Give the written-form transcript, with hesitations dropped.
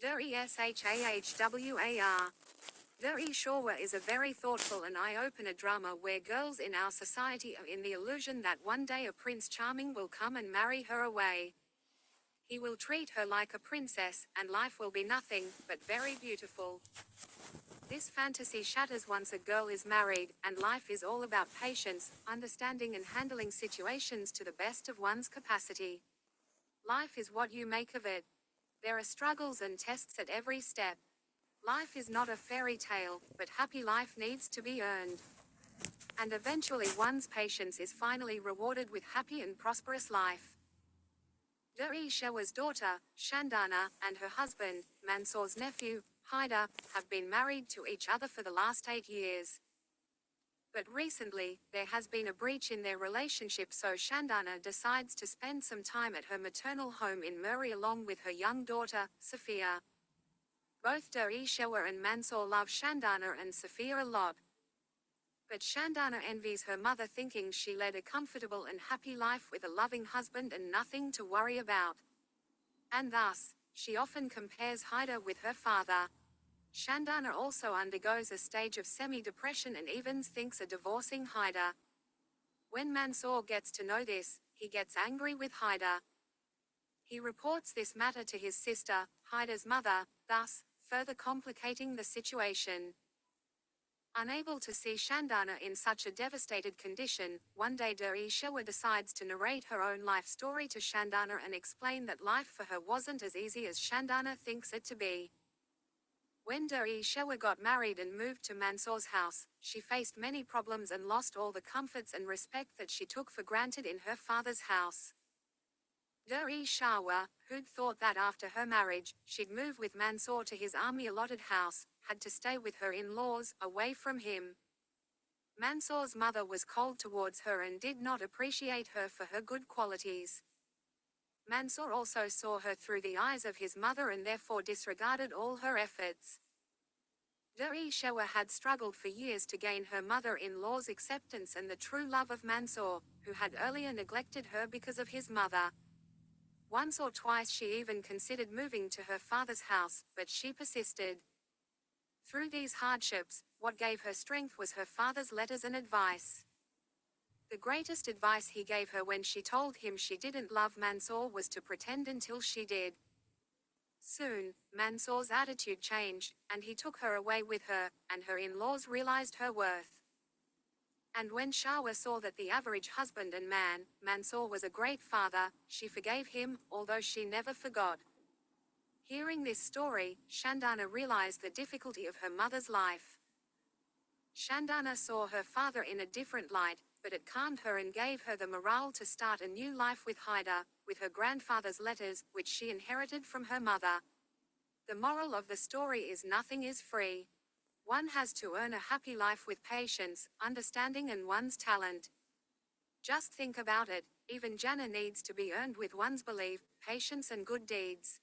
Durr Shahwar. Durr Shehwar is a very thoughtful and eye-opener drama where girls in our society are in the illusion that one day a Prince Charming will come and marry her away. He will treat her like a princess, and life will be nothing but very beautiful. This fantasy shatters once a girl is married, and life is all about patience, understanding and handling situations to the best of one's capacity. Life is what you make of it. There are struggles and tests at every step. Life is not a fairy tale, but happy life needs to be earned. And eventually one's patience is finally rewarded with happy and prosperous life. Durr Shehwar's daughter, Shandana, and her husband, Mansoor's nephew, Haider, have been married to each other for the last 8 years. But recently, there has been a breach in their relationship, so Shandana decides to spend some time at her maternal home in Murray along with her young daughter, Sophia. Both Durr Shehwar and Mansoor love Shandana and Sophia a lot. But Shandana envies her mother, thinking she led a comfortable and happy life with a loving husband and nothing to worry about. And thus, she often compares Haider with her father. Shandana also undergoes a stage of semi-depression and even thinks of divorcing Haider. When Mansoor gets to know this, he gets angry with Haider. He reports this matter to his sister, Haider's mother, thus, further complicating the situation. Unable to see Shandana in such a devastated condition, one day Durr Shehwar decides to narrate her own life story to Shandana and explain that life for her wasn't as easy as Shandana thinks it to be. When Durr Shehwar got married and moved to Mansoor's house, she faced many problems and lost all the comforts and respect that she took for granted in her father's house. Durr Shehwar, who'd thought that after her marriage, she'd move with Mansoor to his army-allotted house, had to stay with her in-laws, away from him. Mansoor's mother was cold towards her and did not appreciate her for her good qualities. Mansoor also saw her through the eyes of his mother and therefore disregarded all her efforts. Durr Shehwar had struggled for years to gain her mother-in-law's acceptance and the true love of Mansoor, who had earlier neglected her because of his mother. Once or twice she even considered moving to her father's house, but she persisted. Through these hardships, what gave her strength was her father's letters and advice. The greatest advice he gave her when she told him she didn't love Mansoor was to pretend until she did. Soon, Mansoor's attitude changed, and he took her away with her, and her in-laws realized her worth. And when Shahwar saw that the average husband and man, Mansoor was a great father, she forgave him, although she never forgot. Hearing this story, Shandana realized the difficulty of her mother's life. Shandana saw her father in a different light, but it calmed her and gave her the morale to start a new life with Haider, with her grandfather's letters, which she inherited from her mother. The moral of the story is nothing is free. One has to earn a happy life with patience, understanding and one's talent. Just think about it, even Jannah needs to be earned with one's belief, patience and good deeds.